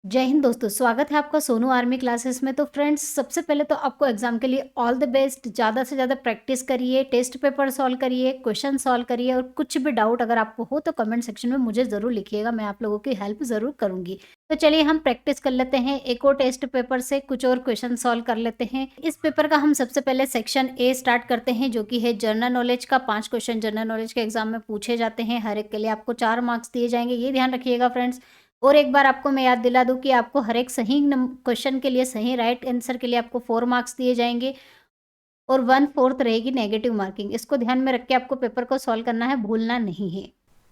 जय हिंद दोस्तों, स्वागत है आपका सोनू आर्मी क्लासेस में। तो फ्रेंड्स, सबसे पहले तो आपको एग्जाम के लिए ऑल द बेस्ट। ज़्यादा से ज़्यादा प्रैक्टिस करिए, टेस्ट पेपर सॉल्व करिए, क्वेश्चन सॉल्व करिए और कुछ भी डाउट अगर आपको हो तो कमेंट सेक्शन में मुझे ज़रूर लिखिएगा, मैं आप लोगों की हेल्प ज़रूर करूंगी। तो चलिए हम प्रैक्टिस कर लेते हैं, एक और टेस्ट पेपर से कुछ और क्वेश्चन सॉल्व कर लेते हैं। इस पेपर का हम सबसे पहले सेक्शन ए स्टार्ट करते हैं, जो कि है जनरल नॉलेज का। 5 क्वेश्चन जनरल नॉलेज के एग्जाम में पूछे जाते हैं, हर एक के लिए आपको 4 मार्क्स दिए जाएंगे, ये ध्यान रखिएगा फ्रेंड्स। और एक बार आपको मैं याद दिला दूं कि आपको हर एक सही क्वेश्चन के लिए, सही राइट आंसर के लिए आपको 4 मार्क्स दिए जाएंगे और 1/4 रहेगी नेगेटिव मार्किंग। इसको ध्यान में रख के आपको पेपर को सॉल्व करना है, भूलना नहीं है।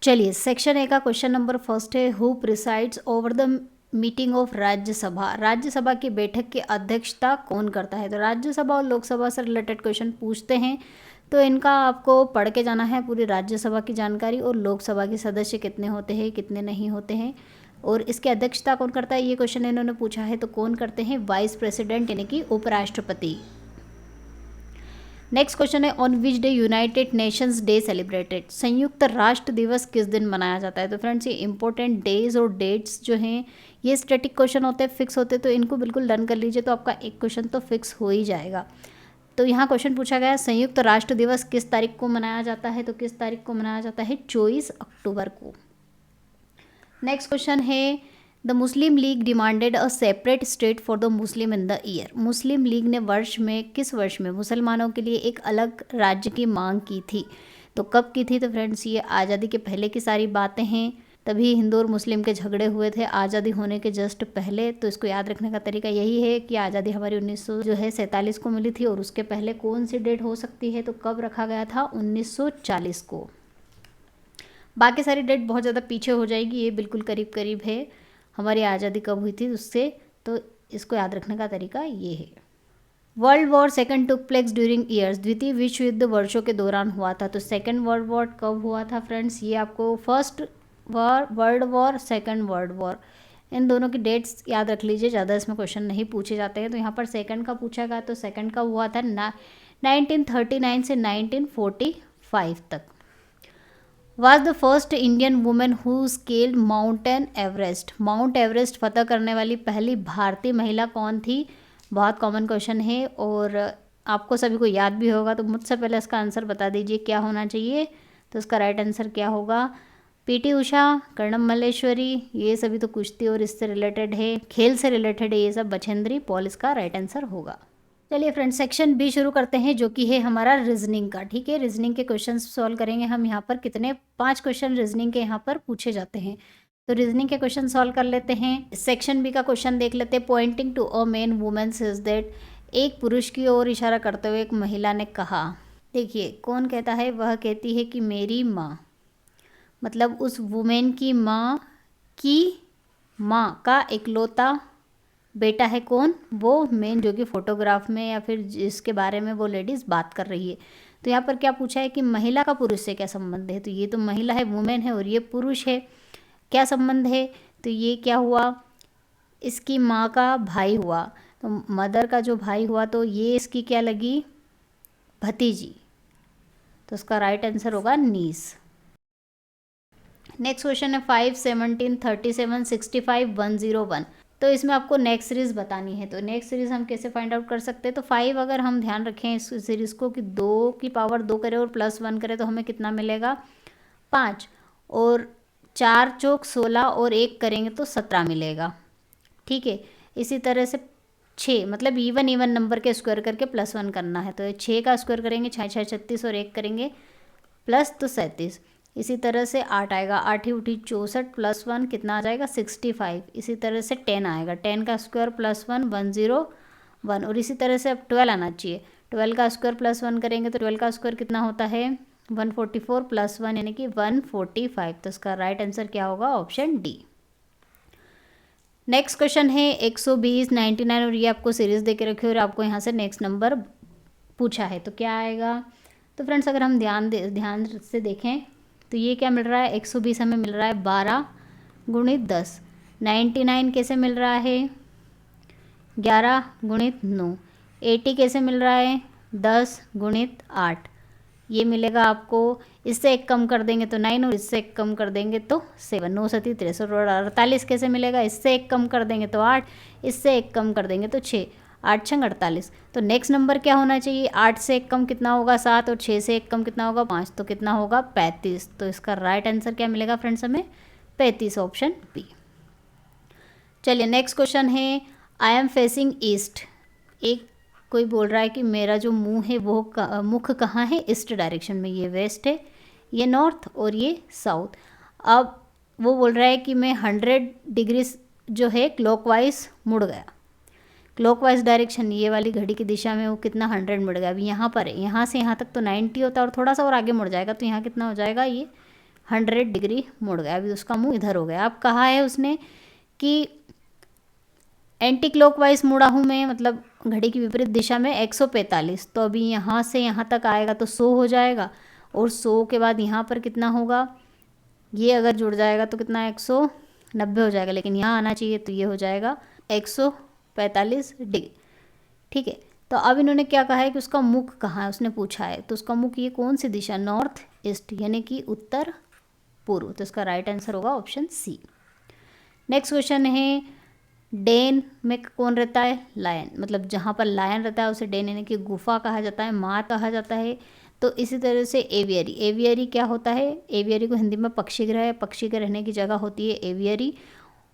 चलिए, सेक्शन ए का क्वेश्चन नंबर फर्स्ट है, who presides over the meeting of Rajya Sabha. Rajya Sabha की बैठक की अध्यक्षता कौन करता है? तो राज्यसभा और लोकसभा से रिलेटेड क्वेश्चन पूछते हैं, तो इनका आपको पढ़ के जाना है पूरी राज्यसभा की जानकारी और लोकसभा के सदस्य कितने होते हैं, कितने नहीं होते हैं, और इसकी अध्यक्षता कौन करता है, ये क्वेश्चन इन्होंने पूछा है। तो कौन करते हैं? वाइस प्रेसिडेंट यानी कि उपराष्ट्रपति। नेक्स्ट क्वेश्चन है, on which day United Nations day celebrated. संयुक्त राष्ट्र दिवस किस दिन मनाया जाता है? तो फ्रेंड्स, ये इंपॉर्टेंट डेज और डेट्स जो हैं ये स्टैटिक क्वेश्चन होते हैं, फिक्स होते हैं, तो इनको बिल्कुल डन कर लीजिए, तो आपका एक क्वेश्चन तो फिक्स हो ही जाएगा। तो यहाँ क्वेश्चन पूछा गया है, संयुक्त राष्ट्र दिवस किस तारीख को मनाया जाता है? तो किस तारीख को मनाया जाता है? 24 अक्टूबर को। नेक्स्ट क्वेश्चन है, the Muslim league demanded a separate state for the Muslim in the year. Muslim league ने किस वर्ष में मुसलमानों के लिए एक अलग राज्य की मांग की थी? तो कब की थी? तो फ्रेंड्स, ये आज़ादी के पहले की सारी बातें हैं, तभी हिंदू और मुस्लिम के झगड़े हुए थे आज़ादी होने के जस्ट पहले। तो इसको याद रखने का तरीका यही है कि आज़ादी हमारी 1947 को मिली थी, और उसके पहले कौन सी डेट हो सकती है? तो कब रखा गया था? 1940 को। बाकी सारी डेट बहुत ज़्यादा पीछे हो जाएगी, ये बिल्कुल करीब करीब है हमारी आज़ादी कब हुई थी उससे। तो इसको याद रखने का तरीका ये है। World war second took place during years. द्वितीय विश्व युद्ध वर्षों के दौरान हुआ था। तो सेकंड वर्ल्ड वॉर कब हुआ था फ्रेंड्स? ये आपको first world war, second world war, इन दोनों की डेट्स याद रख लीजिए, ज़्यादा इसमें क्वेश्चन नहीं पूछे जाते हैं। तो यहाँ पर सेकंड का पूछा गया, तो सेकंड का हुआ था 1939 से 1945 तक। Was the first Indian women who scaled mountain Everest. Mount Everest फतह करने वाली पहली भारतीय महिला कौन थी? बहुत कॉमन क्वेश्चन है और आपको सभी को याद भी होगा, तो मुझसे पहले इसका आंसर बता दीजिए क्या होना चाहिए। तो इसका राइट आंसर क्या होगा? पीटी उषा, कर्णम मल्लेश्वरी, ये सभी तो कुश्ती और इससे रिलेटेड है, खेल से रिलेटेड है ये सब। बछेंद्री पॉल इसका राइट आंसर होगा। चलिए फ्रेंड्स, सेक्शन बी शुरू करते हैं, जो कि है हमारा रीजनिंग का। ठीक है, रीजनिंग के क्वेश्चन सॉल्व करेंगे हम यहाँ पर। कितने? 5 क्वेश्चन रीजनिंग के यहाँ पर पूछे जाते हैं, तो रीजनिंग के क्वेश्चन सॉल्व कर लेते हैं। सेक्शन बी का क्वेश्चन देख लेते हैं। Pointing to a man women says that. एक पुरुष की ओर इशारा करते हुए एक महिला ने कहा। देखिए कौन कहता है? वह कहती है कि मेरी माँ, मतलब उस वुमेन की माँ का इकलौता बेटा है। कौन? वो मेन, जो कि फोटोग्राफ में या फिर जिसके बारे में वो लेडीज़ बात कर रही है। तो यहाँ पर क्या पूछा है कि महिला का पुरुष से क्या संबंध है? तो ये तो महिला है, वुमेन है, और ये पुरुष है, क्या संबंध है? तो ये क्या हुआ? इसकी माँ का भाई हुआ, तो मदर का जो भाई हुआ, तो ये इसकी क्या लगी? भतीजी। तो उसका राइट आंसर होगा नीस। नेक्स्ट क्वेश्चन है 5, 17, 37, 65, 101। तो इसमें आपको नेक्स्ट सीरीज़ बतानी है। तो नेक्स्ट सीरीज़ हम कैसे फाइंड आउट कर सकते हैं? तो 5 अगर हम ध्यान रखें इस सीरीज़ को कि 2 की पावर 2 करें और +1 करें, तो हमें कितना मिलेगा? 5। और 4 चौक 16 और 1 करेंगे तो 17 मिलेगा। ठीक है, इसी तरह से 6, मतलब इवन नंबर के स्क्वायर करके +1 करना है। तो 6 का स्क्वायर करेंगे, 6 6 36 और 1 करेंगे प्लस, तो 37। इसी तरह से 8 आएगा, 8 उठी 64 +1 कितना आ जाएगा? 65। इसी तरह से 10 आएगा, 10 का स्क्वायर +1 101। और इसी तरह से अब 12 आना चाहिए। 12 का स्क्वायर +1 करेंगे तो 12 का स्क्वायर कितना होता है? 144 +1 यानी कि 145। तो इसका राइट आंसर क्या होगा? Option D. नेक्स्ट क्वेश्चन है 120, 99, और ये आपको सीरीज़ दे के रखे और आपको यहाँ से नेक्स्ट नंबर पूछा है, तो क्या आएगा? तो फ्रेंड्स, अगर हम ध्यान से देखें तो ये क्या मिल रहा है? 120 हमें मिल रहा है 12 गुणित 10। 99 कैसे मिल रहा है? 11 गुणित 9। 80 कैसे मिल रहा है? 10 गुणित 8। ये मिलेगा आपको, इससे 1 कम कर देंगे तो 9 और इससे 1 कम कर देंगे तो 7। 9 सती 63 और 48 कैसे मिलेगा, इससे 1 कम कर देंगे तो 8, इससे 1 कम कर देंगे तो 6, 8 छंग 48। तो नेक्स्ट नंबर क्या होना चाहिए, 8 से 1 कम कितना होगा 7 और 6 से 1 कम कितना होगा 5, तो कितना होगा 35। तो इसका राइट आंसर क्या मिलेगा फ्रेंड्स हमें, 35, ऑप्शन बी। चलिए नेक्स्ट क्वेश्चन है, आई एम फेसिंग ईस्ट। एक कोई बोल रहा है कि मेरा जो मुंह है वो मुख कहाँ है, ईस्ट डायरेक्शन में, ये वेस्ट है, ये नॉर्थ और ये साउथ। अब वो बोल रहा है कि मैं 100 डिग्री जो है क्लॉकवाइज मुड़ गया, क्लॉकवाइज डायरेक्शन ये वाली घड़ी की दिशा में वो कितना 100 मुड़ गया। अभी यहाँ पर है, यहाँ से यहाँ तक तो 90 होता है और थोड़ा सा और आगे मुड़ जाएगा, तो यहाँ कितना हो जाएगा, ये 100 डिग्री मुड़ गया। अभी उसका मुंह इधर हो गया। अब कहा है उसने कि एंटी क्लॉकवाइज मुड़ा हूँ मैं, मतलब घड़ी की विपरीत दिशा में 145। तो अभी यहाँ से यहाँ तक आएगा तो 100 हो जाएगा, और 100 के बाद यहाँ पर कितना होगा, ये अगर जुड़ जाएगा तो कितना 190 हो जाएगा, लेकिन यहाँ आना चाहिए तो ये हो जाएगा 145 डिग्री। ठीक है, तो अब इन्होंने क्या कहा है कि उसका मुख कहाँ है, उसने पूछा है, तो उसका मुख ये कौन सी दिशा, नॉर्थ ईस्ट, यानी कि उत्तर पूर्व। तो इसका राइट आंसर होगा ऑप्शन सी। नेक्स्ट क्वेश्चन है, डेन में कौन रहता है, लायन, मतलब जहाँ पर लायन रहता है उसे डेन यानी कि गुफा कहा जाता है, मार कहा जाता है। तो इसी तरह से एवियरी, एवियरी क्या होता है, एवियरी को हिंदी में पक्षी गृह, पक्षी के रहने की जगह होती है एवियरी।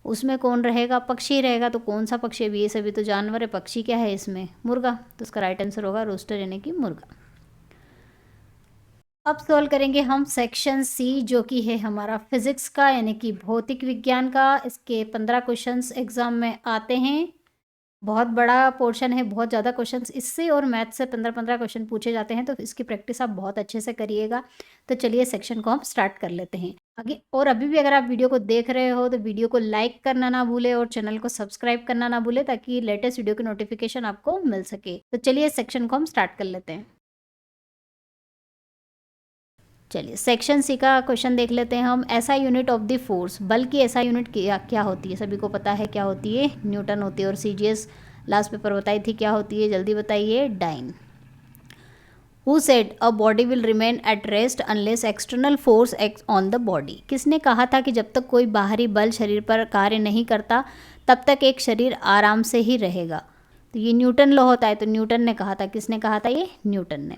उसमें कौन रहेगा, पक्षी रहेगा। तो कौन सा पक्षी, अभी ये सभी तो जानवर है, पक्षी क्या है इसमें, मुर्गा। तो इसका राइट आंसर होगा रोस्टर यानी कि मुर्गा। अब सॉल्व करेंगे हम सेक्शन सी, जो कि है हमारा फिजिक्स का यानी कि भौतिक विज्ञान का। इसके 15 क्वेश्चंस एग्जाम में आते हैं, बहुत बड़ा पोर्शन है, बहुत ज़्यादा क्वेश्चंस इससे और मैथ से 15-15 क्वेश्चन पूछे जाते हैं, तो इसकी प्रैक्टिस आप बहुत अच्छे से करिएगा। तो चलिए सेक्शन को हम स्टार्ट कर लेते हैं आगे। और अभी भी अगर आप वीडियो को देख रहे हो तो वीडियो को लाइक करना ना भूले और चैनल को सब्सक्राइब करना ना भूले, ताकि लेटेस्ट वीडियो की नोटिफिकेशन आपको मिल सके। तो चलिए सेक्शन को हम स्टार्ट कर लेते हैं। चलिए सेक्शन सी का क्वेश्चन देख लेते हैं हम। ऐसा यूनिट ऑफ द फोर्स, बल की ऐसा यूनिट क्या होती है, सभी को पता है क्या होती है, न्यूटन होती है। और सीजीएस लास्ट पेपर बताई थी क्या होती है, जल्दी बताइए, डाइन। Who said a body will remain at rest unless external force act on the body. किसने कहा था कि जब तक कोई बाहरी बल शरीर पर कार्य नहीं करता तब तक एक शरीर आराम से ही रहेगा। तो ये न्यूटन लॉ होता है, तो न्यूटन ने कहा था। किसने कहा था, ये न्यूटन ने।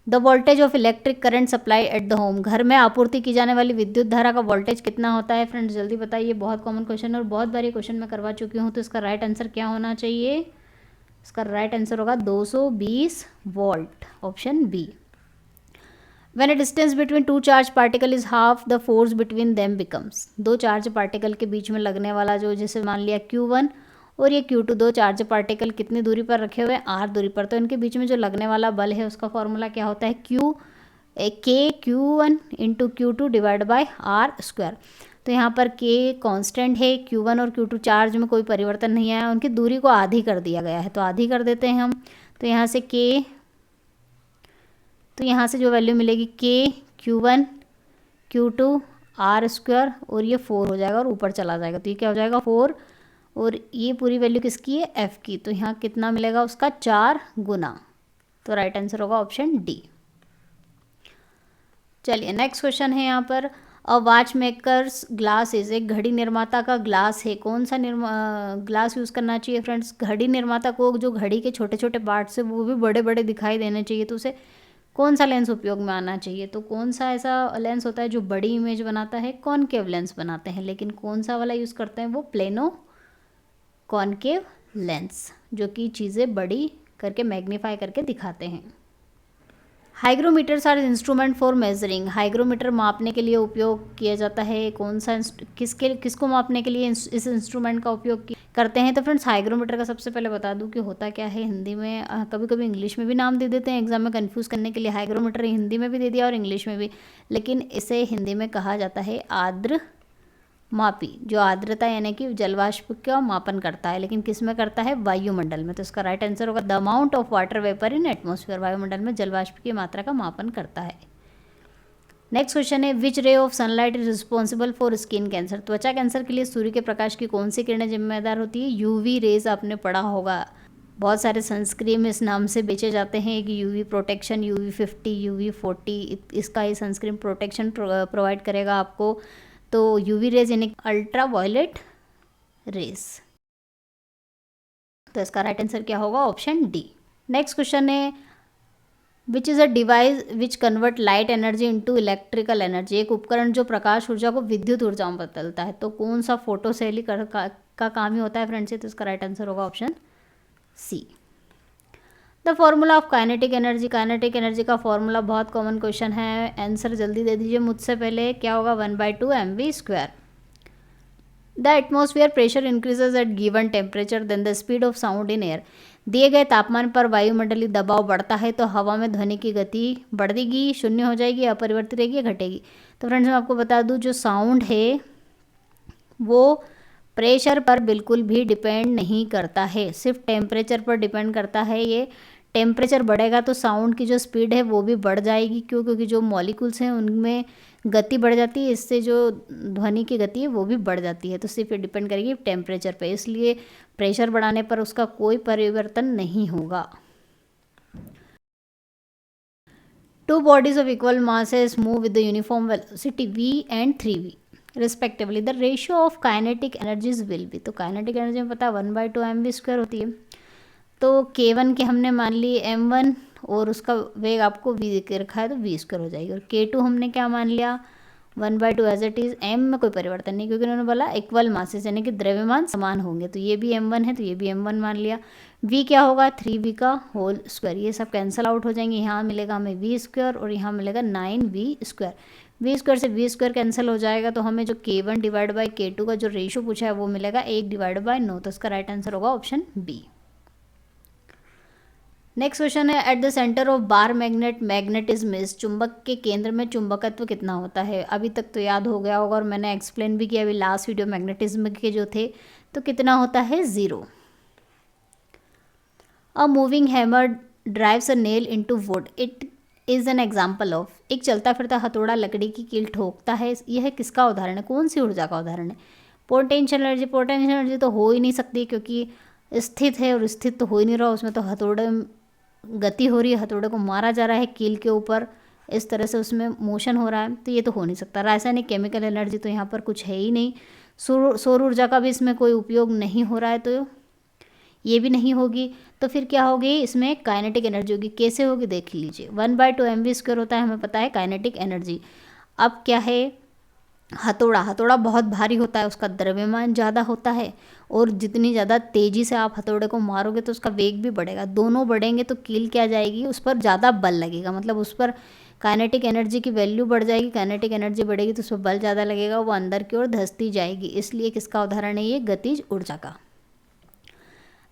The voltage of electric current supply at the home, घर में आपूर्ति की जाने वाली विद्युत धारा का वोल्टेज कितना होता है। फ्रेंड्स जल्दी बताइए, बहुत कॉमन क्वेश्चन और बहुत बार ये क्वेश्चन मैं करवा चुकी हूँ। तो इसका राइट आंसर क्या होना चाहिए, इसका राइट आंसर होगा 220 volt, option B. When a distance between two charge particle is half the force between them becomes. दो चार्ज पार्टिकल के बीच में लगने वाला जो, जैसे मान लिया Q1 और ये Q2, दो चार्ज पार्टिकल कितनी दूरी पर रखे हुए हैं, r दूरी पर। तो इनके बीच में जो लगने वाला बल है उसका फॉर्मूला क्या होता है, K1 into Q2 divide by r²। तो यहाँ पर K कांस्टेंट है, Q1 और Q2 चार्ज में कोई परिवर्तन नहीं आया, उनकी दूरी को आधी कर दिया गया है, तो आधी कर देते हैं हम। तो यहाँ से K, तो यहाँ से जो वैल्यू मिलेगी K Q1 Q2 r² और ये 4 हो जाएगा और ऊपर चला जाएगा, तो ये क्या हो जाएगा 4, और ये पूरी वैल्यू किसकी है, F की। तो यहाँ कितना मिलेगा उसका 4 गुना। तो राइट आंसर होगा ऑप्शन डी। चलिए नेक्स्ट क्वेश्चन है यहाँ पर, a watch makers glass is, एक घड़ी निर्माता का ग्लास है। कौन सा ग्लास यूज़ करना चाहिए फ्रेंड्स, घड़ी निर्माता को जो घड़ी के छोटे छोटे पार्ट्स है वो भी बड़े बड़े दिखाई देने चाहिए, तो उसे कौन सा लेंस उपयोग में आना चाहिए। तो कौन सा ऐसा लेंस होता है जो बड़ी इमेज बनाता है, कॉनकेव लेंस बनाते हैं, लेकिन कौन सा वाला यूज़ करते हैं वो प्लेनो कॉनकेव लेंस, जो कि चीज़ें बड़ी करके मैग्नीफाई करके दिखाते हैं। Hygrometers are instrument for measuring, hygrometer मापने के लिए उपयोग किया जाता है। कौन सा किसको मापने के लिए इस इंस्ट्रूमेंट का उपयोग करते हैं। तो फ्रेंड्स हाइग्रोमीटर का सबसे पहले बता दूं कि होता क्या है, हिंदी में कभी कभी इंग्लिश में भी नाम दे देते हैं एग्जाम में कंफ्यूज करने के लिए। हाइग्रोमीटर हिंदी में भी दे दिया और इंग्लिश में भी, लेकिन इसे हिंदी में कहा जाता है आर्द्र मापी, जो आर्द्रता यानी कि जलवाष्प का मापन करता है, लेकिन किस में करता है, वायुमंडल में। तो इसका राइट आंसर होगा the amount of water vapour in atmosphere, वायुमंडल में जलवाष्प की मात्रा का मापन करता है। नेक्स्ट क्वेश्चन है, which ray of sunlight is responsible for skin cancer, त्वचा कैंसर के लिए सूर्य के प्रकाश की कौन सी किरणें जिम्मेदार होती है। यूवी रेज आपने पढ़ा होगा, बहुत सारे सनस्क्रीन इस नाम से बेचे जाते हैं। एक यूवी प्रोटेक्शन, UV50, UV40, इसका ये सनस्क्रीन प्रोटेक्शन प्रोवाइड करेगा आपको। तो यूवी रेज यानी अल्ट्रा वायलेट रेज। तो इसका राइट आंसर क्या होगा? Option D. नेक्स्ट क्वेश्चन है which is a device which convert light energy into electrical energy. एक उपकरण जो प्रकाश ऊर्जा को विद्युत ऊर्जा में बदलता है। तो कौन सा फोटो सेल का काम ही होता है फ्रेंड्स? तो इसका राइट आंसर होगा option C. The formula of kinetic energy. Kinetic energy का फॉर्मूला बहुत कॉमन क्वेश्चन है, आंसर जल्दी दे दीजिए मुझसे पहले। क्या होगा? 1/2 mv²। The atmosphere pressure increases at given temperature then the speed of sound in air. दिए गए तापमान पर वायुमंडलीय दबाव बढ़ता है तो हवा में ध्वनि की गति बढ़ेगी, शून्य हो जाएगी, अपरिवर्तित रहेगी या घटेगी? तो फ्रेंड्स मैं आपको बता दूं, जो साउंड है वो प्रेशर पर बिल्कुल भी डिपेंड नहीं करता है, सिर्फ टेम्परेचर पर डिपेंड करता है। ये टेम्परेचर बढ़ेगा तो साउंड की जो स्पीड है वो भी बढ़ जाएगी। क्यों? क्योंकि जो मॉलिक्यूल्स हैं उनमें गति बढ़ जाती है, इससे जो ध्वनि की गति है वो भी बढ़ जाती है। तो सिर्फ डिपेंड करेगी टेम्परेचर पे, इसलिए प्रेशर बढ़ाने पर उसका कोई परिवर्तन नहीं होगा। Two bodies of equal masses move with the uniform velocity v and 3v respectively, the ratio of kinetic energies will be. तो काइनेटिक एनर्जी में पता है 1/2 mv² होती है। तो K1 के हमने मान ली m1 और उसका वेग आपको v के रखा है तो v² हो जाएगी। और K2 हमने क्या मान लिया? 1/2 एज इट इज़। m में कोई परिवर्तन नहीं क्योंकि उन्होंने बोला इक्वल मासेस यानी कि द्रव्यमान समान होंगे। तो ये भी m1 है तो ये भी m1 मान लिया। v क्या होगा? 3v का होल स्क्वायर। ये सब कैंसिल आउट हो जाएंगे। यहाँ मिलेगा हमें v² और यहाँ मिलेगा 9v²। v² से v² कैंसिल हो जाएगा तो हमें जो K1 डिवाइड बाई K2 का जो रेशो पूछा है वो मिलेगा 1 डिवाइड बाई 9। तो इसका राइट आंसर होगा ऑप्शन बी। नेक्स्ट क्वेश्चन है at the centre of bar magnet magnetism is. चुंबक के केंद्र में चुंबकत्व कितना होता है? अभी तक तो याद हो गया होगा और मैंने एक्सप्लेन भी किया अभी लास्ट वीडियो मैग्नेटिज्म के जो थे। तो कितना होता है? 0। A moving hammer drives a nail into would, it is an example of. एक चलता फिरता हथौड़ा लकड़ी की कील ठोकता है, यह किसका उदाहरण है? कौन सी ऊर्जा का उदाहरण है? Potential energy. पोटेंशियल एनर्जी तो हो ही नहीं सकती क्योंकि स्थित है और स्थित तो हो ही नहीं रहा, उसमें तो हथौड़े गति हो रही है, हथौड़े को मारा जा रहा है कील के ऊपर, इस तरह से उसमें मोशन हो रहा है, तो ये तो हो नहीं सकता। रासायनिक केमिकल एनर्जी तो यहाँ पर कुछ है ही नहीं। सौर ऊर्जा का भी इसमें कोई उपयोग नहीं हो रहा है तो ये भी नहीं होगी। तो फिर क्या होगी? इसमें काइनेटिक एनर्जी होगी। कैसे होगी देख लीजिए। 1/2 mv² होता है, हमें पता है काइनेटिक एनर्जी। अब क्या है? हथौड़ा बहुत भारी होता है, उसका द्रव्यमान ज़्यादा होता है और जितनी ज़्यादा तेज़ी से आप हथौड़े को मारोगे तो उसका वेग भी बढ़ेगा। दोनों बढ़ेंगे तो कील क्या जाएगी? उस पर ज़्यादा बल लगेगा, मतलब उस पर काइनेटिक एनर्जी की वैल्यू बढ़ जाएगी। काइनेटिक एनर्जी बढ़ेगी तो उस पर बल ज़्यादा लगेगा, वो अंदर की ओर धंसती जाएगी। इसलिए किसका उदाहरण है ये? गतिज ऊर्जा का।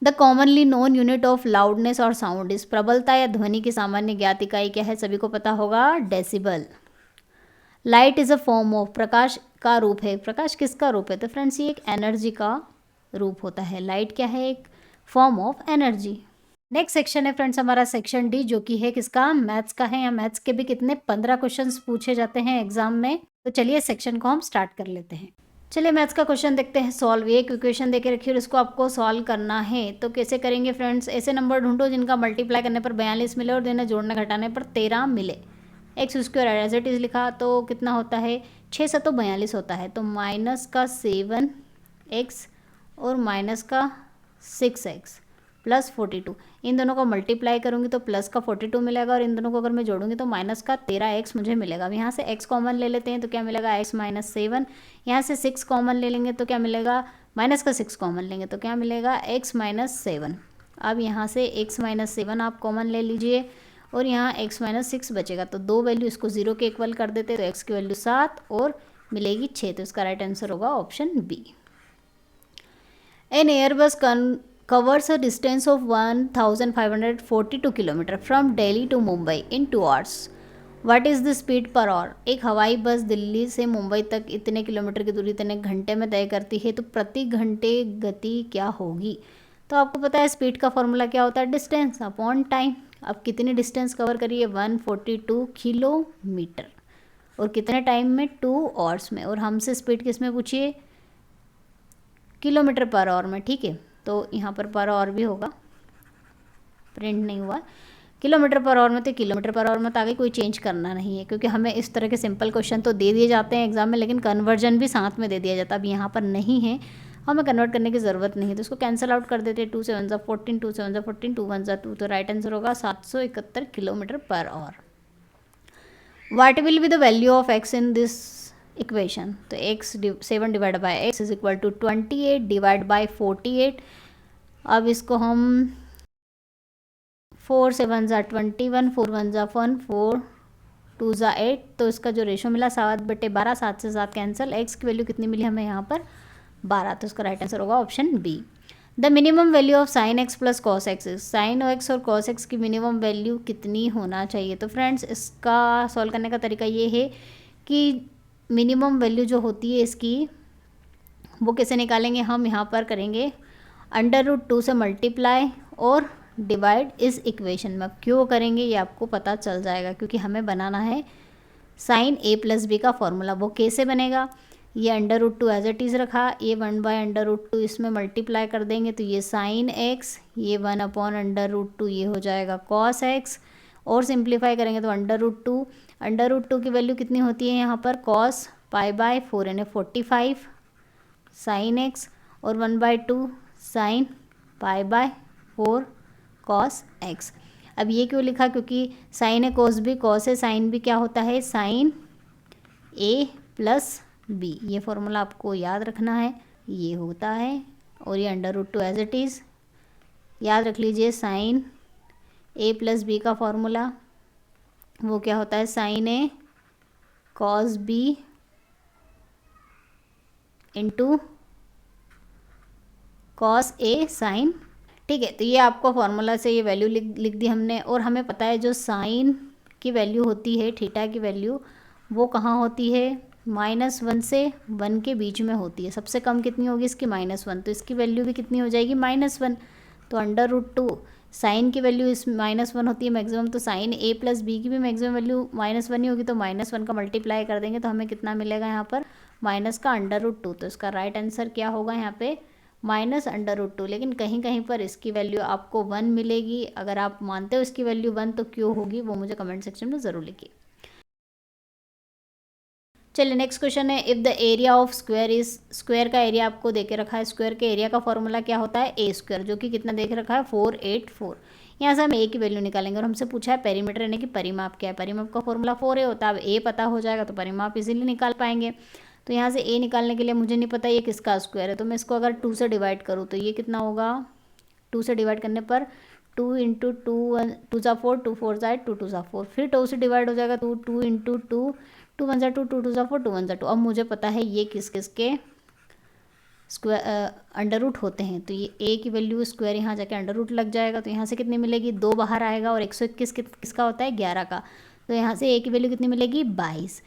The commonly known unit of loudness और साउंड इज। प्रबलता या ध्वनि की सामान्य ज्ञात इकाई क्या है? सभी को पता होगा, decibel. Light is a form of. प्रकाश का रूप है। प्रकाश किसका रूप है? तो फ्रेंड्स ये एक एनर्जी का रूप होता है। लाइट क्या है? एक form of energy. Next section है फ्रेंड्स हमारा सेक्शन डी, जो कि है किसका? मैथ्स का है। या मैथ्स के भी कितने 15 क्वेश्चंस पूछे जाते हैं एग्जाम में। तो चलिए सेक्शन को हम स्टार्ट कर लेते हैं। चलिए मैथ्स का क्वेश्चन देखते हैं सॉल्व। एक इक्वेशन देके रखिए और इसको आपको सॉल्व करना है। तो कैसे करेंगे फ्रेंड्स? ऐसे नंबर ढूंढो जिनका मल्टीप्लाई करने पर 42 मिले और जिन्हें जोड़ने घटाने पर 13 मिले। x² एज इट इज़ लिखा तो कितना होता है? 6 से तो 42 होता है, तो माइनस का 7x और माइनस का 6x प्लस 42, इन दोनों को मल्टीप्लाई करूँगी तो प्लस का 42 मिलेगा और इन दोनों को अगर मैं जोड़ूंगी तो माइनस का 13x मुझे मिलेगा। अब यहाँ से x कॉमन ले लेते हैं तो क्या मिलेगा? x minus 7। यहाँ से 6 कॉमन ले लेंगे तो क्या मिलेगा? माइनस का 6 कॉमन लेंगे तो क्या मिलेगा? x minus 7। अब यहाँ से x माइनस 7 आप कॉमन ले लीजिए और यहाँ x माइनस 6 बचेगा, तो दो वैल्यू इसको 0 के इक्वल कर देते तो x की वैल्यू 7 और मिलेगी 6। तो इसका राइट आंसर होगा option B. An Airbus covers a distance of 1542 kilometre from Delhi to Mumbai in 2 hours. What is the speed per hour? एक हवाई बस दिल्ली से मुंबई तक इतने किलोमीटर की दूरी इतने घंटे में तय करती है, तो प्रति घंटे गति क्या होगी? तो आपको पता है स्पीड का फॉर्मूला क्या होता है? Distance upon time. अब कितनी डिस्टेंस कवर करिए? 142 किलोमीटर और कितने टाइम में? 2 hours में। और हमसे स्पीड किस में पूछिए? किलोमीटर पर आवर में, ठीक है। तो यहाँ पर आवर भी होगा प्रिंट नहीं हुआ। किलोमीटर पर आवर में तो किलोमीटर पर आवर में तो आगे कोई चेंज करना नहीं है, क्योंकि हमें इस तरह के सिंपल क्वेश्चन तो दे दिए जाते हैं एग्जाम में, लेकिन कन्वर्जन भी साथ में दे दिया जाता है। अब यहाँ पर नहीं है, हमें कन्वर्ट करने की ज़रूरत नहीं है, तो इसको कैंसिल आउट कर देते हैं। 2 7 14, 2 7 14, 2 1 2, तो राइट आंसर होगा 771 kilometre per hour. What will be the value of x in this equation? तो x 7 divide by x is equal to 28 divide by 48। अब इसको हम 4 7 21, 4 1 1, 4 2 8, तो इसका जो रेशो मिला 7/12, 7 से 7 कैंसिल। एक्स की वैल्यू कितनी मिली हमें यहाँ पर 12, तो इसका राइट आंसर होगा option B. The minimum value of sine x plus cos x is, sine x और कॉस एक्स की मिनिमम वैल्यू कितनी होना चाहिए? तो फ्रेंड्स इसका सॉल्व करने का तरीका ये है कि मिनिमम वैल्यू जो होती है इसकी वो कैसे निकालेंगे, हम यहाँ पर करेंगे √2 से मल्टीप्लाई और डिवाइड इस इक्वेशन में। अब क्यों करेंगे ये आपको पता चल जाएगा, क्योंकि हमें बनाना है साइन a प्लस बी का फॉर्मूला। वो कैसे बनेगा, ये √2 एज इट इज़ रखा, ये 1/√2 इसमें मल्टीप्लाई कर देंगे, तो ये साइन x, ये 1/√2 ये हो जाएगा कॉस x, और सिंप्लीफाई करेंगे तो √2 की वैल्यू कितनी होती है यहाँ पर cos π/4 यानी 45 साइन x, और 1/2 साइन π/4 cos x। अब ये क्यों लिखा, क्योंकि साइन है cos भी, cos है साइन भी, क्या होता है साइन a प्लस बी, ये फॉर्मूला आपको याद रखना है, ये होता है। और ये √2 एज इट इज़ याद रख लीजिए, साइन a प्लस बी का फॉर्मूला वो क्या होता है sine a cos b into cos a sine, ठीक है। तो ये आपको फॉर्मूला से ये वैल्यू लिख दी हमने। और हमें पता है जो साइन की वैल्यू होती है, थीटा की वैल्यू, वो कहाँ होती है -1 से 1 के बीच में होती है। सबसे कम कितनी होगी इसकी -1, तो इसकी वैल्यू भी कितनी हो जाएगी -1। तो √2 साइन की वैल्यू इस -1 होती है मैक्सिमम, तो साइन a प्लस बी की भी मैक्सिमम वैल्यू -1 ही होगी, तो -1 का मल्टीप्लाई कर देंगे तो हमें कितना मिलेगा यहाँ पर माइनस का √2। तो इसका राइट आंसर क्या होगा यहाँ पे -√2। लेकिन कहीं कहीं पर इसकी वैल्यू आपको 1 मिलेगी। अगर आप मानते हो इसकी वैल्यू 1 तो क्यों होगी वो मुझे कमेंट सेक्शन में ज़रूर लिखिए। चलिए नेक्स्ट क्वेश्चन है, if the area of square is, square का एरिया आपको दे के रखा है, स्क्वायर के एरिया का फॉर्मूला क्या होता है a², जो कि कितना दे के रखा है 484। यहाँ से हम a की वैल्यू निकालेंगे, और हमसे पूछा है पेरीमीटर यानी कि परिमाप क्या है। परिमाप का फॉर्मूला 4a होता है। अब a पता हो जाएगा तो परिमाप इजीली निकाल पाएंगे। तो यहाँ से a निकालने के लिए मुझे नहीं पता ये किसका स्क्वायर है, तो मैं इसको अगर 2 से डिवाइड करूँ तो ये कितना होगा, 2 से डिवाइड करने पर 2 × 2 2 × 4, 2 4 × 2 2 4, फिर 2 से डिवाइड हो जाएगा तो 2 × 2 2 1 2 2 2 4 2 1 2। अब मुझे पता है ये किस किस के स्क्वायर अंडर रूट होते हैं, तो ये a की वैल्यू स्क्वायर यहाँ जाके अंडर रूट लग जाएगा, तो यहाँ से कितनी मिलेगी 2 बाहर आएगा, और 121 किसका होता है 11 का, तो यहाँ से a की वैल्यू कितनी मिलेगी 22।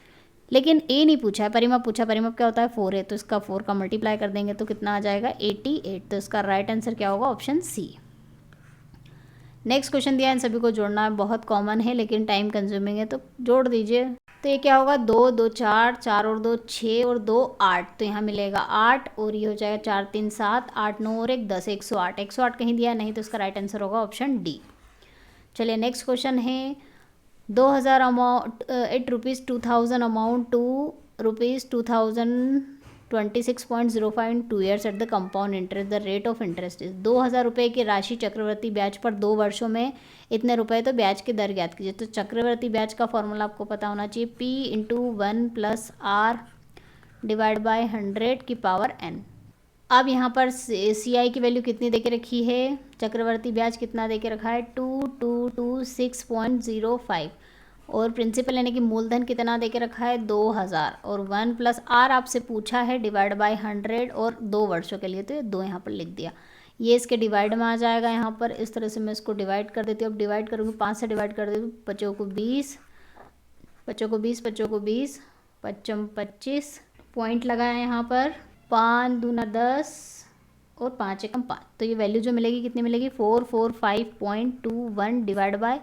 लेकिन a नहीं पूछा है, परिमाप पूछा। परिमाप क्या होता है 4 है, तो इसका 4 का मल्टीप्लाई कर देंगे तो कितना आ जाएगा 88। तो इसका राइट आंसर क्या होगा ऑप्शन सी। नेक्स्ट क्वेश्चन दिया है, इन सभी को जोड़ना बहुत कॉमन है लेकिन टाइम कंज्यूमिंग है, तो जोड़ दीजिए। तो ये क्या होगा 2 2 4, 4 और 2 6 और 2 8, तो यहाँ मिलेगा 8, और ये हो जाएगा 4 3 7, 8 9 और 1 10, 108। 108 कहीं दिया नहीं, तो इसका राइट आंसर होगा ऑप्शन डी। चलिए नेक्स्ट क्वेश्चन है, 2000 amount 8 rupees 2000 amount to rupees 2026.05 in 2 years at the compound interest, the rate of interest is. 2000 रुपये की राशि चक्रवर्ती ब्याज पर 2 वर्षों में इतने रुपए, तो ब्याज की दर ज्ञात कीजिए। तो चक्रवर्ती ब्याज का फॉर्मूला आपको पता होना चाहिए, p × 1 + r डिवाइड बाय 100 की पावर n। अब यहाँ पर CI की वैल्यू कितनी दे के रखी है, चक्रवर्ती ब्याज कितना दे के रखा है 2226.05, और प्रिंसिपल यानी कि मूलधन कितना दे के रखा है 2000, और 1 + r आपसे पूछा है डिवाइड बाय 100 और 2 वर्षों के लिए, तो ये 2 यहाँ पर लिख दिया। ये इसके डिवाइड में आ जाएगा यहाँ पर, इस तरह से मैं इसको डिवाइड कर देती हूँ। अब डिवाइड करूँगी 5 से डिवाइड कर देती हूँ, 5 को 20, 5 को 20, 5 को 20, 5 25 पॉइंट लगाया यहाँ पर, 5 दूना 10 और 5 एकम 5, तो ये वैल्यू जो मिलेगी कितनी मिलेगी 445.21 divide by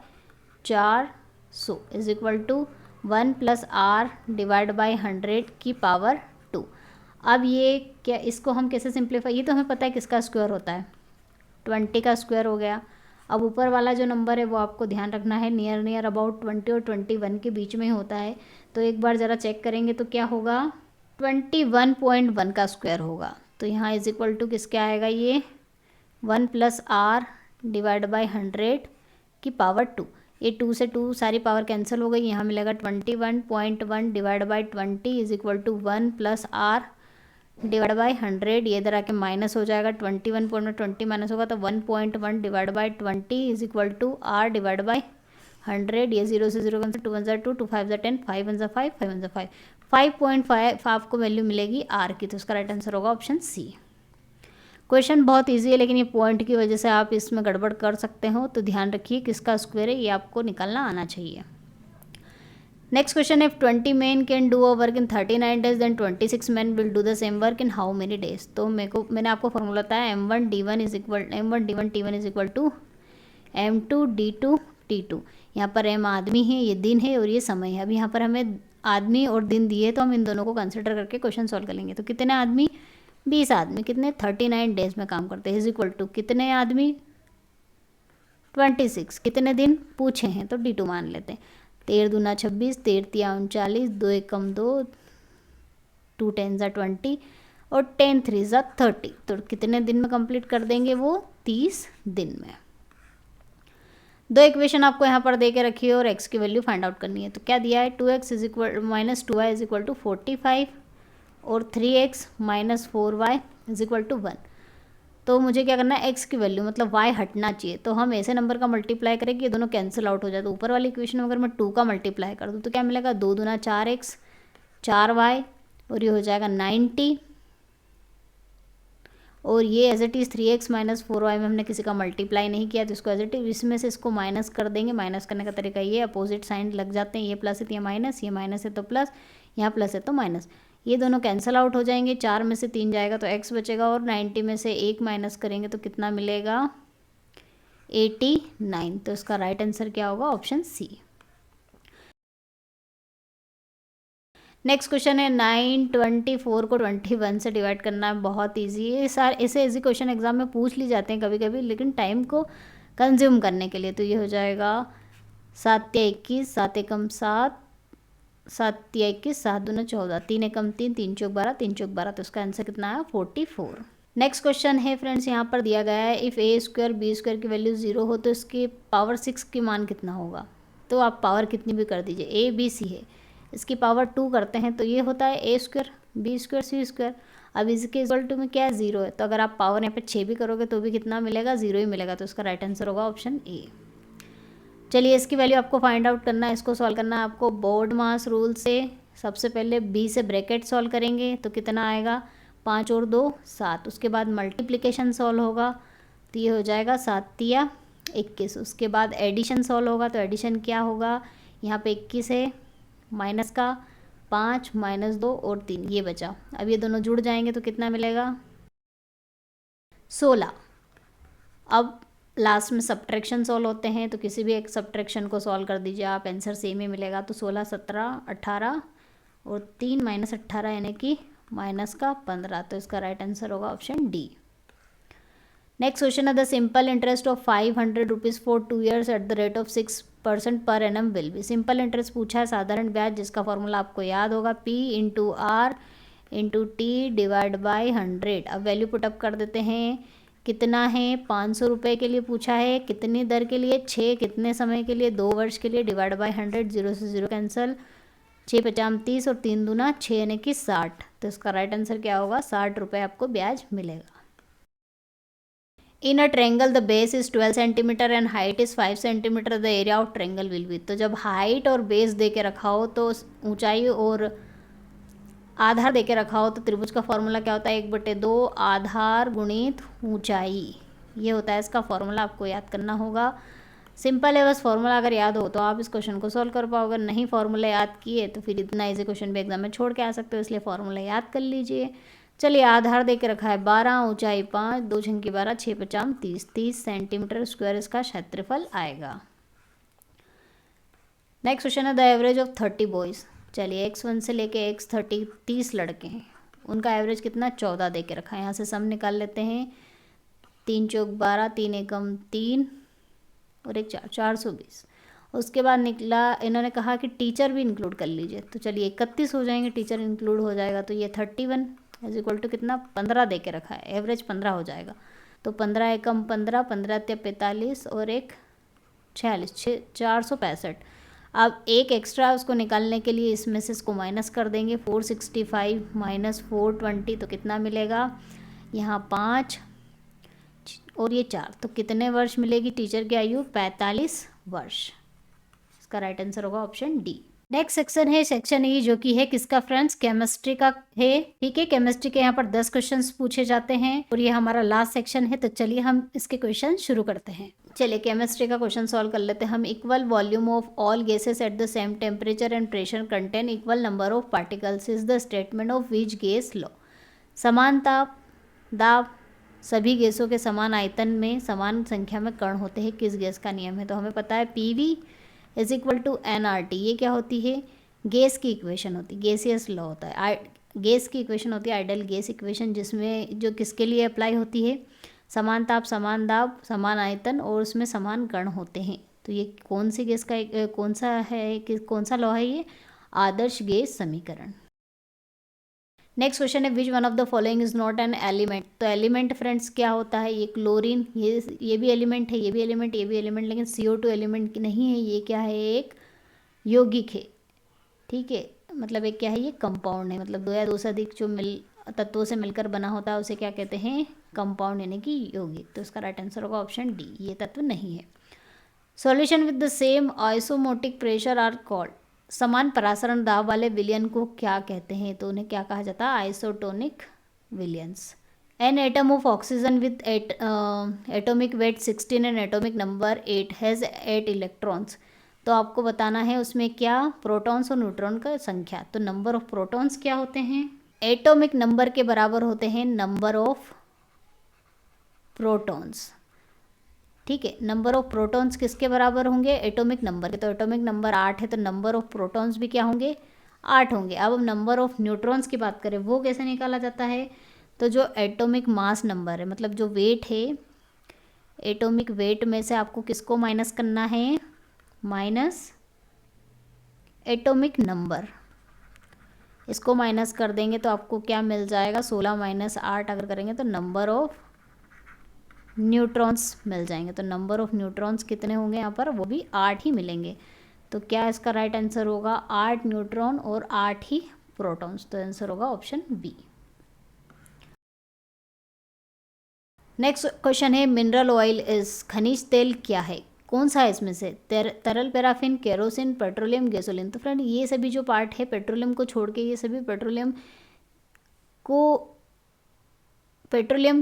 400 is equal to 1 + r divide by 100 की पावर 2। अब ये क्या, इसको हम कैसे सिंप्लीफाई, ये तो हमें पता है किसका स्क्वायर होता है 20 का स्क्वायर हो गया। अब ऊपर वाला जो नंबर है वो आपको ध्यान रखना है, नियर नियर अबाउट 20 और 21 के बीच में होता है। तो एक बार ज़रा चेक करेंगे तो क्या होगा, 21.1 का स्क्वायर होगा। तो यहाँ इज इक्वल टू किसके आएगा, ये 1 + r डिवाइड बाई 100 की पावर 2। ये 2 से 2 सारी पावर कैंसिल हो गई, यहाँ मिलेगा 21.1 divide by 20 is equal to 1 + r divide by 100। ये इधर आके माइनस हो जाएगा, 21.20 माइनस होगा तो 1.1 divide by 20 is equal to r divide by 100। ये 0 से 0 2 1 2 2 5 10 5 1 5 5 1 5 5.5 आपको वैल्यू मिलेगी r की। तो इसका राइट आंसर होगा ऑप्शन सी। क्वेश्चन बहुत इजी है, लेकिन ये पॉइंट की वजह से आप इसमें गड़बड़ कर सकते हो, तो ध्यान रखिए किसका स्क्वायर है, ये आपको निकालना आना चाहिए। Next question, if 20 men can do a work in 39 days then 26 men will do the same work in how many days. तो मैंने आपको फॉर्मूला बताया m1 d1 t1 is equal to m2 d2 t2। यहाँ पर m आदमी है, ये दिन है और ये समय है। अब यहाँ पर हमें आदमी और दिन दिए तो हम इन दोनों को कंसिडर करके क्वेश्चन सॉल्व कर लेंगे। तो कितने आदमी, 20 आदमी, कितने 39 डेज में काम करते हैं, इज इक्वल टू कितने आदमी 26, कितने दिन पूछे हैं तो d2 मान लेते हैं। 13 दूना 26, 13 तिया 39, 2 एकम 2, 2 10 20 और 10 3 30। तो कितने दिन में कंप्लीट कर देंगे वो, 30 दिन में। दो इक्वेशन आपको यहाँ पर दे के रखी है और x की वैल्यू फाइंड आउट करनी है। तो क्या दिया है, 2x is equal minus 2y is equal to 45 और 3x minus 4y is equal to 1। तो मुझे क्या करना है, x की वैल्यू मतलब y हटना चाहिए। तो हम ऐसे नंबर का मल्टीप्लाई करें कि ये दोनों कैंसिल आउट हो जाए। तो ऊपर वाली इक्वेशन में अगर मैं 2 का मल्टीप्लाई कर दूँ तो क्या मिलेगा, 2 दूना 4x 4y और ये हो जाएगा 90। और ये as it is 3x minus 4y में हमने किसी का मल्टीप्लाई नहीं किया, तो इसको एज इट इज इसमें से इसको माइनस कर देंगे। माइनस करने का तरीका ये, अपोजिट साइन लग जाते हैं, ये प्लस है तो ये माइनस है तो प्लस, यहाँ प्लस है तो माइनस। ये दोनों कैंसिल आउट हो जाएंगे, 4 में से 3 जाएगा तो x बचेगा और 90 में से 1 माइनस करेंगे तो कितना मिलेगा, 89। तो इसका राइट आंसर क्या होगा, ऑप्शन सी। नेक्स्ट क्वेश्चन है 924 को 21 से डिवाइड करना है। बहुत इजी है, ऐसे इजी क्वेश्चन एग्जाम में पूछ ली जाते हैं कभी कभी, लेकिन टाइम को कंज्यूम करने के लिए। तो ये हो जाएगा 7 या 21, 7 एकम 7, 7 या 21, 7 दूना 14, 3 एकम 3, 3 चौक 12, 3 चौक 12। तो इसका आंसर कितना है, 44। नेक्स्ट क्वेश्चन है फ्रेंड्स, यहाँ पर दिया गया है if a square b square की वैल्यू 0 हो तो इसकी पावर 6 की मान कितना होगा। तो आप पावर कितनी भी कर दीजिए, a b c है, इसकी पावर 2 करते हैं तो ये होता है a square b square c square. अब इसके इक्वल टू में क्या है, 0 है, तो अगर आप पावर यहाँ पे 6 भी करोगे तो भी कितना मिलेगा, 0 ही मिलेगा। तो इसका राइट आंसर होगा ऑप्शन ए। चलिए इसकी वैल्यू आपको फाइंड आउट करना है, इसको सॉल्व करना है आपको बोर्ड मास रूल से। सबसे पहले b से ब्रैकेट सॉल्व करेंगे तो कितना आएगा, 5 और 2 7। उसके बाद मल्टीप्लिकेशन सॉल्व होगा तो ये हो जाएगा 7 तिया 21। उसके बाद एडिशन सॉल्व होगा तो एडिशन क्या होगा, यहाँ पे 21 है, माइनस का 5 माइनस 2 और 3 ये बचा। अब ये दोनों जुड़ जाएंगे तो कितना मिलेगा, 16। अब लास्ट में सब्ट्रैक्शन सॉल्व होते हैं, तो किसी भी एक सब्ट्रैक्शन को सॉल्व कर दीजिए आप, आंसर सेम ही मिलेगा। तो 16 17 18 और 3 माइनस 18 यानी कि माइनस का 15। तो इसका राइट आंसर होगा ऑप्शन डी। नेक्स्ट क्वेश्चन है the simple interest of 500 rupees for 2 years at the rate of 6% per annum will be. Simple interest पूछा है, साधारण ब्याज, जिसका फॉर्मूला आपको याद होगा, P into R into T divide by 100। अब वैल्यू पुटअप कर देते हैं, कितना है, 500 रुपये के लिए पूछा है, कितनी दर के लिए, 6, कितने समय के लिए, 2 वर्ष के लिए, डिवाइड बाई 100, 0 से 0 कैंसिल, 6 50 30 और 3 दूना 6 यानी कि 60। तो इसका राइट आंसर क्या होगा, 60 रुपये आपको ब्याज मिलेगा। In a triangle the base is 12 centimetre and height is 5 centimetre, the area of triangle will be. तो जब हाइट और बेस दे के रखा हो तो ऊंचाई और आधार दे के रखा हो तो त्रिभुज का फॉर्मूला क्या होता है, 1/2 आधार गुणित ऊंचाई, ये होता है इसका फॉर्मूला, आपको याद करना होगा। सिंपल है, बस फॉर्मूला अगर याद हो तो आप इस क्वेश्चन को सॉल्व कर पाओगे, नहीं फॉर्मूला याद किए तो फिर इतना इजी क्वेश्चन भी एग्जाम में छोड़ के आ सकते हो, इसलिए फॉर्मूला याद कर लीजिए। चलिए आधार दे के रखा है 12, ऊंचाई 5, 2 छंकी 12, 6 50 30, 30 सेंटीमीटर स्क्वायर इसका क्षेत्रफल आएगा। नेक्स्ट क्वेश्चन है द एवरेज ऑफ 30 बॉयज़। चलिए x1 से लेके x30 30 लड़के हैं, उनका एवरेज कितना, 14 दे के रखा है। यहाँ से सम निकाल लेते हैं, 3 चौक 12, 3 एकम 3 और एक 420। उसके बाद निकला, इन्होंने कहा कि टीचर भी इंक्लूड कर लीजिए, तो चलिए 31 हो जाएंगे, टीचर इंक्लूड हो जाएगा, तो ये 31 इज इक्वल टू कितना 15 दे के रखा है, एवरेज 15 हो जाएगा। तो 15 एकम 15, 15 ते 45 और एक 46, 465। अब एक एक्स्ट्रा उसको निकालने के लिए इसमें से इसको माइनस कर देंगे, 465 माइनस 420 तो कितना मिलेगा, यहाँ 5 और ये 4, तो कितने वर्ष मिलेगी टीचर की आयु, 45 वर्ष। इसका राइट आंसर होगा ऑप्शन डी। नेक्स्ट सेक्शन है सेक्शन ई, जो कि है किसका फ्रेंड्स, केमिस्ट्री का है। ठीक है, केमिस्ट्री के यहाँ पर 10 क्वेश्चंस पूछे जाते हैं और ये हमारा लास्ट सेक्शन है। तो चलिए हम इसके क्वेश्चन शुरू करते हैं। चलिए केमिस्ट्री का क्वेश्चन सॉल्व कर लेते हैं हम। Equal volume of all gases at the same temperature and pressure contain equal number of particles is the statement of which gas law. समान ताप दाब सभी गैसों के समान आयतन में समान संख्या में कण होते हैं, किस गैस का नियम है। तो हमें पता है PV is equal to nRT। ये क्या होती है, गैस की इक्वेशन होती है, गैसियस लॉ होता है। गैस की इक्वेशन होती है आइडियल गैस इक्वेशन, जिसमें जो किसके लिए अप्लाई होती है, समान ताप समान दाब समान आयतन और उसमें समान कण होते हैं। तो ये कौन सी गैस का कौन सा है, कौन सा लॉ है ये, आदर्श गैस समीकरण। नेक्स्ट क्वेश्चन है which one of the following is not an element. तो एलिमेंट फ्रेंड्स क्या होता है, ये क्लोरीन, ये भी एलिमेंट है, ये भी एलिमेंट, ये भी एलिमेंट, लेकिन CO2 एलिमेंट नहीं है। ये क्या है, एक यौगिक है। ठीक है, मतलब एक क्या है, ये कंपाउंड है, मतलब दो या दो से अधिक जो तत्वों से मिलकर बना होता है उसे क्या कहते हैं, कंपाउंड यानी कि यौगिक। तो इसका राइट आंसर होगा ऑप्शन डी, ये तत्व नहीं है। Solution with the same isosmotic pressure are called. समान परासरण दाब वाले विलयन को क्या कहते हैं, तो उन्हें क्या कहा जाता है, आइसोटोनिक विलयंस। An atom of oxygen with atomic weight 16 and atomic number 8 has 8 electrons. तो आपको बताना है उसमें क्या, प्रोटॉन्स और न्यूट्रॉन का संख्या। तो नंबर ऑफ प्रोटॉन्स क्या होते हैं, एटॉमिक नंबर के बराबर होते हैं नंबर ऑफ प्रोटॉन्स। ठीक है, नंबर ऑफ प्रोटॉन्स किसके बराबर होंगे, एटॉमिक नंबर के। तो एटॉमिक नंबर 8 है, तो नंबर ऑफ प्रोटॉन्स भी क्या होंगे, 8 होंगे। अब हम नंबर ऑफ न्यूट्रॉन्स की बात करें, वो कैसे निकाला जाता है, तो जो एटॉमिक मास नंबर है, मतलब जो वेट है, एटॉमिक वेट में से आपको किसको माइनस करना है, माइनस एटॉमिक नंबर। इसको माइनस कर देंगे तो आपको क्या मिल जाएगा, 16 माइनस 8 अगर करेंगे तो नंबर ऑफ न्यूट्रॉन्स मिल जाएंगे। तो नंबर ऑफ न्यूट्रॉन्स कितने होंगे यहाँ पर, वो भी 8 ही मिलेंगे। तो क्या इसका राइट आंसर होगा, 8 न्यूट्रॉन और 8 ही प्रोटॉन्स। तो आंसर होगा ऑप्शन बी। नेक्स्ट क्वेश्चन है मिनरल ऑयल इज, खनिज तेल क्या है, कौन सा है इसमें से, तरल पैराफिन, केरोसिन, पेट्रोलियम, गैसोलीन। तो फ्रेंड ये सभी जो पार्ट है पेट्रोलियम को छोड़ के, ये सभी पेट्रोलियम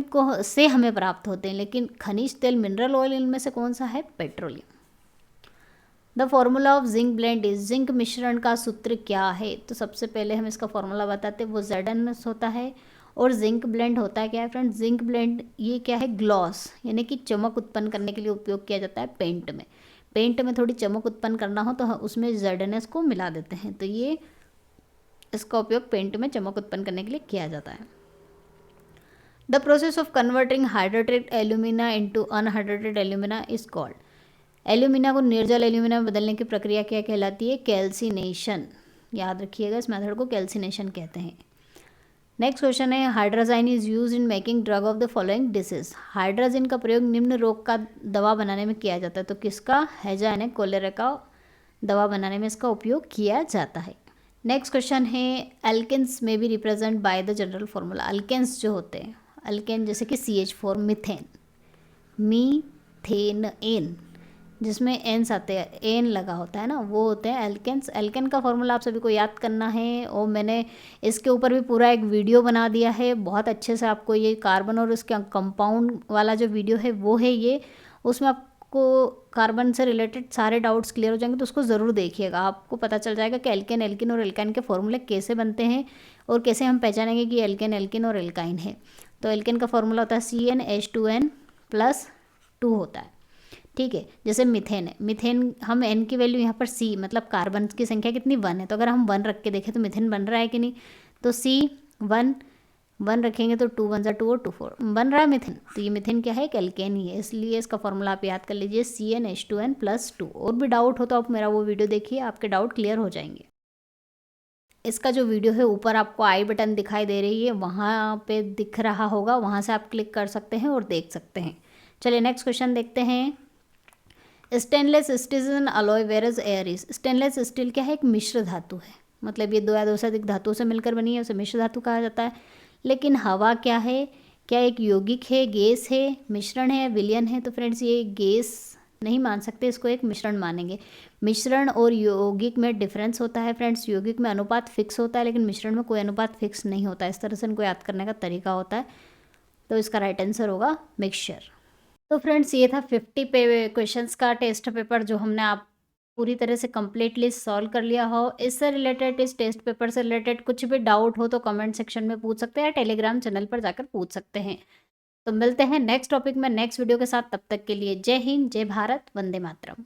को से हमें प्राप्त होते हैं, लेकिन खनिज तेल मिनरल ऑयल इनमें से कौन सा है, petroleum. The formula of zinc blende is, zinc मिश्रण का सूत्र क्या है। तो सबसे पहले हम इसका फॉर्मूला बताते हैं, वो ZnS होता है। और जिंक ब्लेंड होता है क्या है फ्रेंड, जिंक ब्लेंड ये क्या है, ग्लॉस यानी कि चमक उत्पन्न करने के लिए उपयोग किया जाता है पेंट में। पेंट में थोड़ी चमक उत्पन्न करना हो तो उसमें ZnS को मिला देते हैं। तो ये इसका उपयोग पेंट में चमक उत्पन्न करने के लिए किया जाता है। The process of converting hydrated alumina into unhydrated alumina is called. Alumina को निर्जल एल्यूमिना में बदलने की प्रक्रिया क्या कहलाती है, कैल्सिनेशन। याद रखिएगा, इस मेथड को कैल्सिनेशन कहते हैं। नेक्स्ट क्वेश्चन है hydrazine is use in making drug of the following disease. Hydrazine का प्रयोग निम्न रोग का दवा बनाने में किया जाता है। तो किसका, हैजा यानी कोलेरा का दवा बनाने में इसका उपयोग किया जाता है। नेक्स्ट क्वेश्चन है एल्केन्स में भी represent by the general formula. Alkenes जो होते हैं, अल्केन जैसे कि CH4, मिथेन, मीथेन, जिसमें एन्स आते हैं, एन लगा होता है ना, वो होते हैं एल्केन्स। एल्केन का फॉर्मूला आप सभी को याद करना है, और मैंने इसके ऊपर भी पूरा एक वीडियो बना दिया है बहुत अच्छे से। आपको ये कार्बन और इसके कंपाउंड वाला जो वीडियो है वो है ये, उसमें आपको कार्बन से रिलेटेड सारे डाउट्स क्लियर हो जाएंगे। तो उसको ज़रूर देखिएगा, आपको पता चल जाएगा कि एल्केन, एल्किन और एल्काइन के फॉर्मूले कैसे बनते हैं और कैसे हम पहचानेंगे कि एल्केन, एल्किन और एल्काइन है। तो एल्केन का फॉर्मूला होता है CnH2n+2 होता है। ठीक है, जैसे मिथेन है, मिथेन हम n की वैल्यू यहाँ पर C मतलब कार्बन की संख्या कितनी 1 है, तो अगर हम 1 रख के देखें तो मिथेन बन रहा है कि नहीं, तो C1 वन रखेंगे तो 2 वन ज़ा 2 और 2 4 बन रहा है मिथिन। तो ये मिथिन क्या है, एक एल्केन ही है, इसलिए इसका फॉर्मूला आप याद कर लीजिए CnH2n+2। और भी डाउट हो तो आप मेरा वो वीडियो देखिए, आपके डाउट क्लियर हो जाएंगे। इसका जो वीडियो है ऊपर आपको आई बटन दिखाई दे रही है, वहाँ पे दिख रहा होगा, वहाँ से आप क्लिक कर सकते हैं और देख सकते हैं। चलिए नेक्स्ट क्वेश्चन देखते हैं। Stainless steel an alloy various air is. Stainless steel क्या है, एक मिश्र धातु है, मतलब ये दो या दो से अधिक धातुओं से मिलकर बनी है, उसे मिश्र धातु कहा जाता है। लेकिन हवा क्या है, क्या एक यौगिक है, गैस है, मिश्रण है, विलयन है? तो फ्रेंड्स ये गैस नहीं मान सकते, इसको एक मिश्रण मानेंगे। मिश्रण और यौगिक में डिफरेंस होता है फ्रेंड्स, यौगिक में अनुपात फिक्स होता है लेकिन मिश्रण में कोई अनुपात फिक्स नहीं होता। इस तरह से इनको याद करने का तरीका होता है। तो इसका राइट आंसर होगा मिक्सचर। तो फ्रेंड्स ये था 50 पे क्वेश्चंस का टेस्ट पेपर, जो हमने आप पूरी तरह से कम्प्लीटली सॉल्व कर लिया हो। इससे रिलेटेड, इस टेस्ट पेपर से रिलेटेड कुछ भी डाउट हो तो कमेंट सेक्शन में पूछ सकते हैं या टेलीग्राम चैनल पर जाकर पूछ सकते हैं। तो मिलते हैं नेक्स्ट टॉपिक में नेक्स्ट वीडियो के साथ, तब तक के लिए जय हिंद, जय भारत, वंदे मातरम।